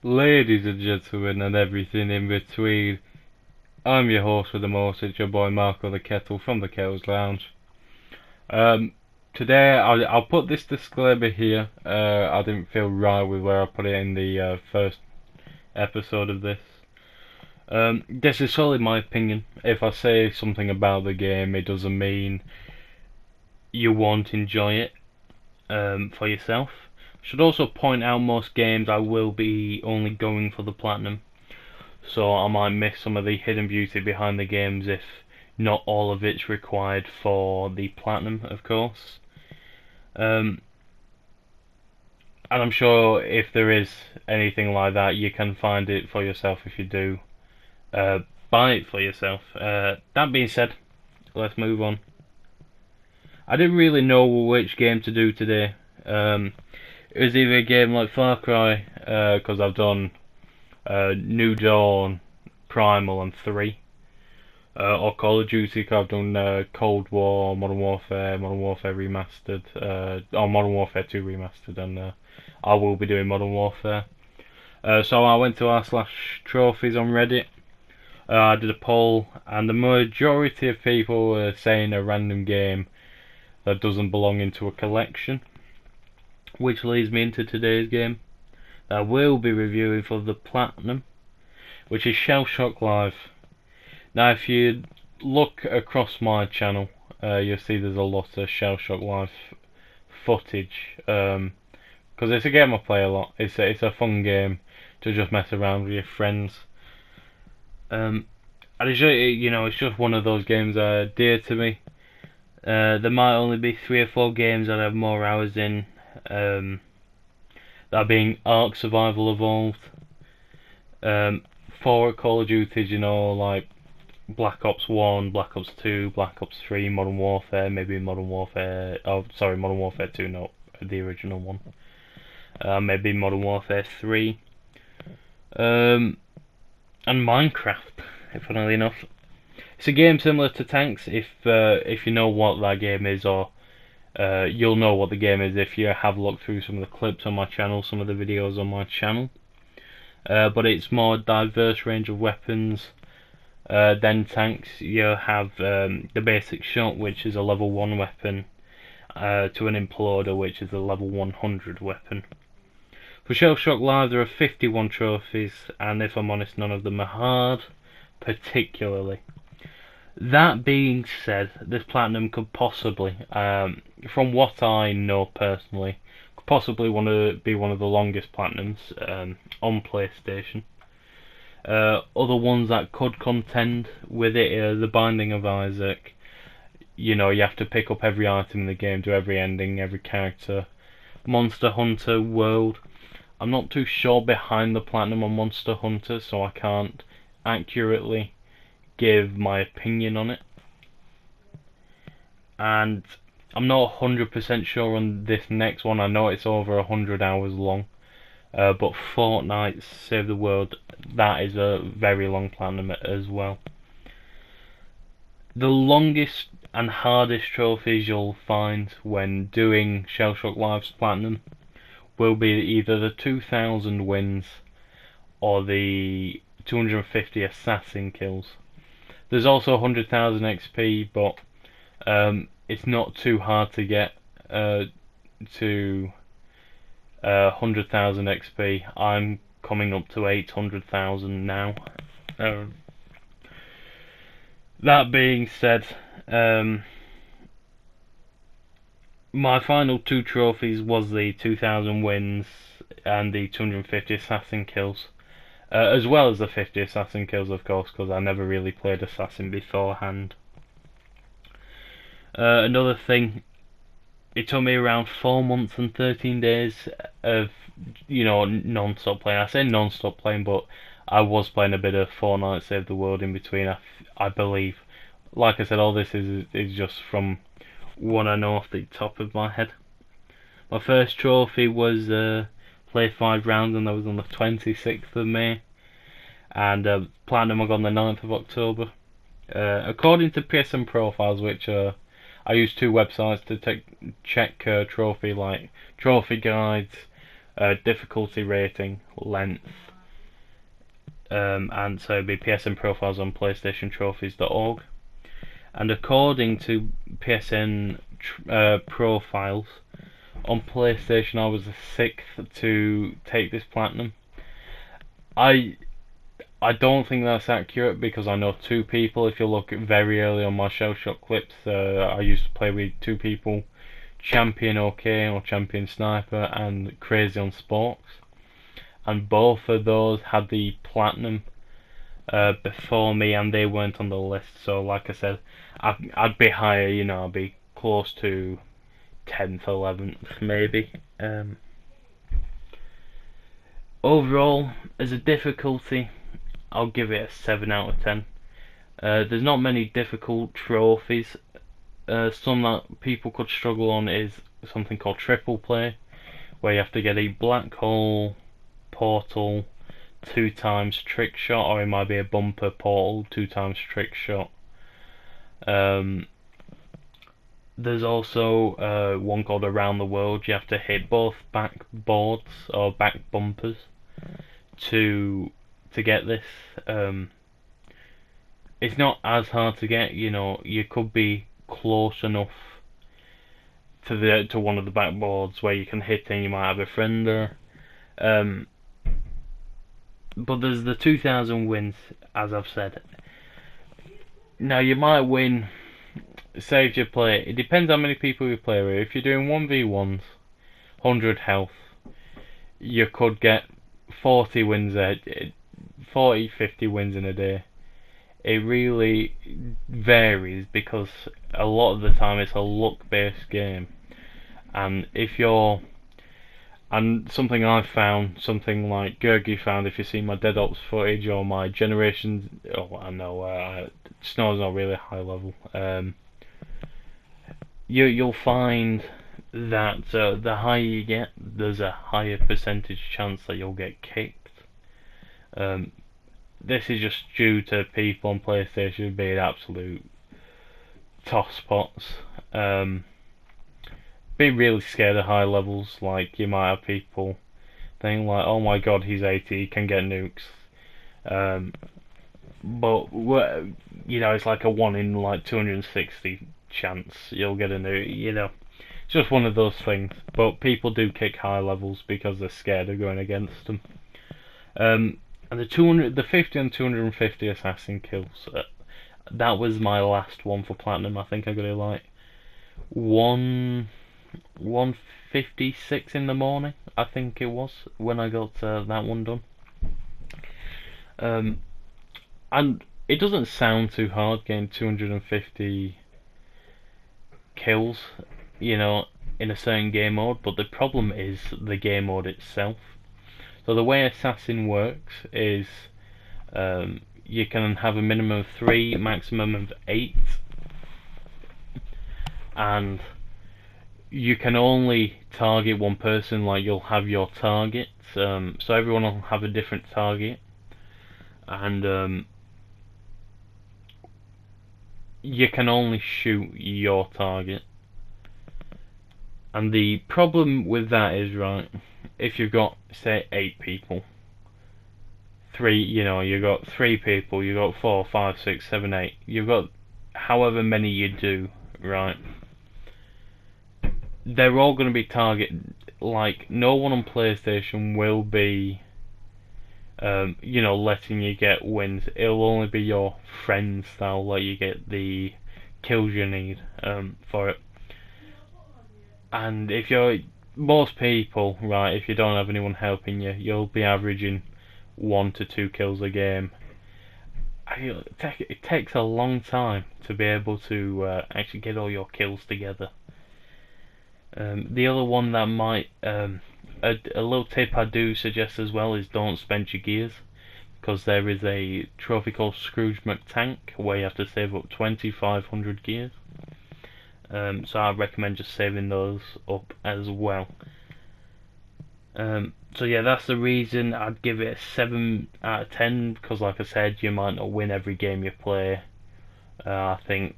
Ladies and gentlemen, and everything in between, I'm your host with the most, it's your boy Marco the Kettle from the Kettle's Lounge. Um, Today, I'll put this disclaimer here. I didn't feel right with where I put it in the first episode of this. This is solely my opinion. If I say something about the game, it doesn't mean you won't enjoy it for yourself. Should also point out most games I will be only going for the platinum, so I might miss some of the hidden beauty behind the games if not all of it's required for the platinum, of course. Um, and I'm sure if there is anything like that, you can find it for yourself if you do. Buy it for yourself. That being said, let's move on. I didn't really know which game to do today. It was either a game like Far Cry, because I've done New Dawn, Primal, and 3. Or Call of Duty, 'cause I've done Cold War, Modern Warfare Remastered, or Modern Warfare 2 Remastered, and I will be doing Modern Warfare. So I went to r/trophies on Reddit. I did a poll, and the majority of people were saying a random game that doesn't belong into a collection, which leads me into today's game that I will be reviewing for the platinum, which is Shellshock Live. Now, if you look across my channel, you'll see there's a lot of Shellshock Live footage, because it's a game I play a lot. It's a fun game to just mess around with your friends. And it's just, it's just one of those games that are dear to me. There might only be 3 or 4 games that I have more hours in, that being Ark Survival Evolved, 4 Call of Duties, like Black Ops 1, Black Ops 2, Black Ops 3, Modern Warfare, maybe Modern Warfare, Modern Warfare 2, not the original one. Maybe Modern Warfare 3. And Minecraft, funnily enough. It's a game similar to Tanks, if you know what that game is, or you'll know what the game is if you have looked through some of the clips on my channel, some of the videos on my channel. But it's more diverse range of weapons than Tanks. You have the basic shot, which is a level 1 weapon, to an imploder, which is a level 100 weapon. For Shellshock Live, there are 51 trophies, and if I'm honest, none of them are hard, particularly. That being said, this platinum could possibly, from what I know personally, could possibly want to be one of the longest platinums on PlayStation. Other ones that could contend with it are The Binding of Isaac. You have to pick up every item in the game, do every ending, every character. Monster Hunter World. I'm not too sure behind the platinum on Monster Hunter, so I can't accurately give my opinion on it. And I'm not 100% sure on this next one. I know it's over 100 hours long. But Fortnite Save the World, that is a very long platinum as well. The longest and hardest trophies you'll find when doing Shellshock Live's platinum will be either the 2,000 wins or the 250 assassin kills. There's also 100,000 XP, but it's not too hard to get to 100,000 XP. I'm coming up to 800,000 now. That being said, my final 2 trophies was the 2,000 wins and the 250 assassin kills. As well as the 50 assassin kills, of course, because I never really played assassin beforehand. Another thing, it took me around 4 months and 13 days of, non-stop playing. I say non-stop playing, but I was playing a bit of Fortnite Save the World in between, I believe. Like I said, all this is just from what I know off the top of my head. My first trophy was play 5 rounds, and that was on the 26th of May. And platinum I got on the 9th of October. According to PSN Profiles, which I use 2 websites to check trophy, like trophy guides, difficulty rating, length, and so it'd be PSN profiles on PlayStationTrophies.org. And according to PSN profiles on PlayStation, I was the 6th to take this platinum. I don't think that's accurate because I know 2 people. If you look very early on my Shellshock clips, I used to play with 2 people, Champion OK or Champion Sniper and Crazy on Sports, and both of those had the platinum before me, and they weren't on the list. So like I said, I'd be higher, you know, I'd be close to 10th, 11th maybe. Overall, as a difficulty, I'll give it a 7 out of 10. There's not many difficult trophies. Some that people could struggle on is something called triple play, where you have to get a black hole, portal, 2 times trick shot, or it might be a bumper, portal, 2 times trick shot. There's also one called Around the World. You have to hit both back boards or back bumpers to get this. It's not as hard to get. You know, you could be close enough to one of the backboards where you can hit and you might have a friend there. But there's the 2,000 wins, as I've said. Now you might win. Say if you play, it depends how many people you play with. If you're doing 1v1s, 100 health, you could get 40 wins 40, 50 wins in a day. It really varies because a lot of the time it's a luck-based game. And if you're, and something I've found, something like Gergie found, if you see my Dead Ops footage or my Generations, oh I know, Snow's not really high level. You'll find that the higher you get, there's a higher percentage chance that you'll get kicked. This is just due to people on PlayStation being absolute tosspots. Being really scared of high levels. Like you might have people think like, "Oh my God, he's 80, he can get nukes." But you know, it's like a 1 in like 260 chance you'll get a nuke. You know, it's just one of those things. But people do kick high levels because they're scared of going against them. And the 50 and 250 assassin kills. That was my last one for platinum. I think I got it like 156 in the morning. I think it was when I got that one done. And it doesn't sound too hard getting 250 kills, you know, in a certain game mode, but the problem is the game mode itself. So the way Assassin works is you can have a minimum of 3, maximum of 8, and you can only target one person. Like you'll have your targets, so everyone will have a different target, and you can only shoot your target. And the problem with that is, right, if you've got say 8 people, you got 3 people, you got 4, 5, 6, 7, 8, you've got however many you do, right? They're all going to be targeted. Like no one on PlayStation will be, letting you get wins. It'll only be your friends that'll let you get the kills you need for it. And if you're most people, right, if you don't have anyone helping you, you'll be averaging 1 to 2 kills a game. It takes a long time to be able to actually get all your kills together. The other one that might, a little tip I do suggest as well is don't spend your gears, because there is a trophy called Scrooge McTank where you have to save up 2,500 gears. So I recommend just saving those up as well. So yeah, that's the reason I'd give it a 7 out of 10, because like I said, you might not win every game you play. I think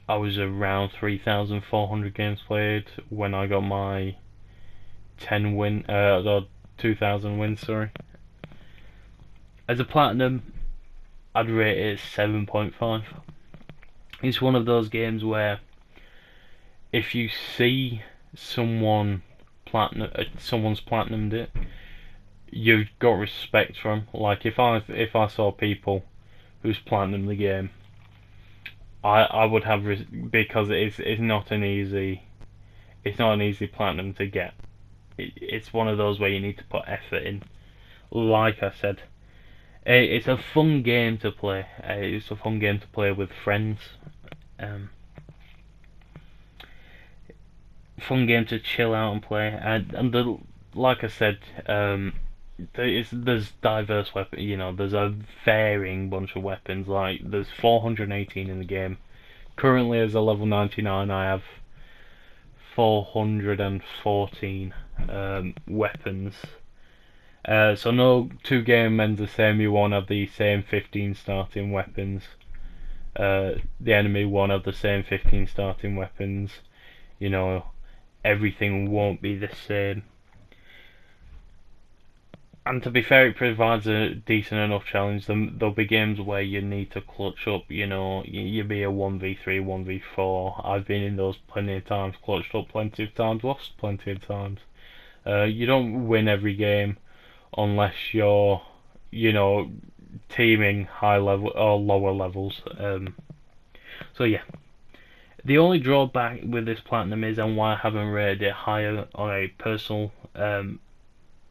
I was around 3,400 games played when I got my 10 win, or 2000 wins, sorry. As a platinum, I'd rate it 7.5. It's one of those games where if you see someone's platinumed it, you've got respect for them. Like if I saw people who's platinumed the game, I would have because it's not an easy platinum to get. It's one of those where you need to put effort in. Like I said, it's a fun game to play. It's a fun game to play with friends. Fun game to chill out and play. Like I said, there's diverse weapons. You know, there's a varying bunch of weapons. Like there's 418 in the game. Currently, as a level 99, I have 414 weapons. So no two game ends the same. You won't have the same 15 starting weapons. The enemy won't have the same 15 starting weapons. You know, everything won't be the same. And to be fair, it provides a decent enough challenge. There'll be games where you need to clutch up, you know, you be a 1v3, 1v4. I've been in those plenty of times, clutched up plenty of times, lost plenty of times. You don't win every game unless you're, you know, teaming high level or lower levels. So yeah. The only drawback with this platinum is, and why I haven't rated it higher on a personal,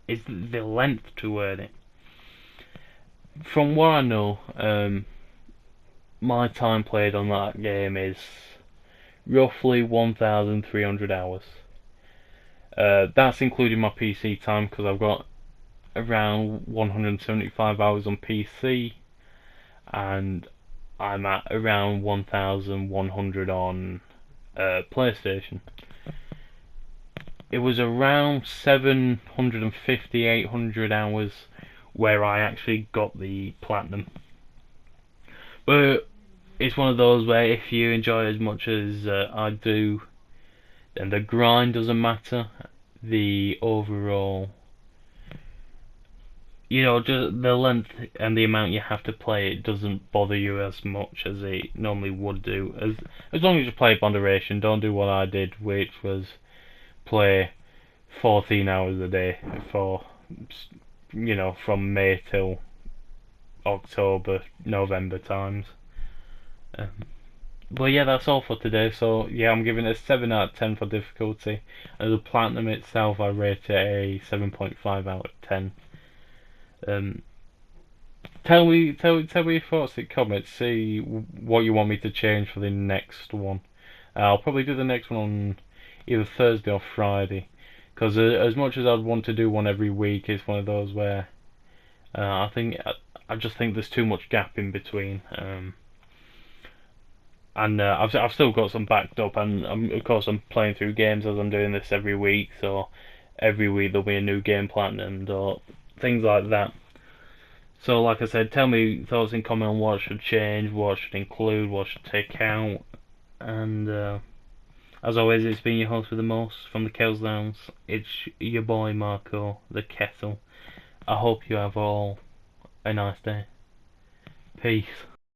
is the length to earn it. From what I know, my time played on that game is roughly 1,300 hours. That's including my PC time, because I've got around 175 hours on PC, and I'm at around 1,100 on PlayStation. It was around 750, 800 hours where I actually got the platinum. But it's one of those where if you enjoy it as much as I do, then the grind doesn't matter. The overall, you know, just the length and the amount you have to play, it doesn't bother you as much as it normally would do. As long as you play moderation, don't do what I did, which was play 14 hours a day for, you know, from May till October, November times. But yeah, that's all for today. So yeah, I'm giving it a 7 out of 10 for difficulty. As a platinum itself, I rate it a 7.5 out of 10. Tell me your thoughts in comments. See what you want me to change for the next one. I'll probably do the next one on either Thursday or Friday, because as much as I'd want to do one every week, it's one of those where I just think there's too much gap in between. And I've still got some backed up, and of course I'm playing through games as I'm doing this every week. So every week there'll be a new game planned or things like that. So like I said, tell me your thoughts in comment on what should change, what should include, what should take out. And as always, it's been your host with the most from the Kells Lounge. It's your boy Marco, the Kettle. I hope you have all a nice day. Peace.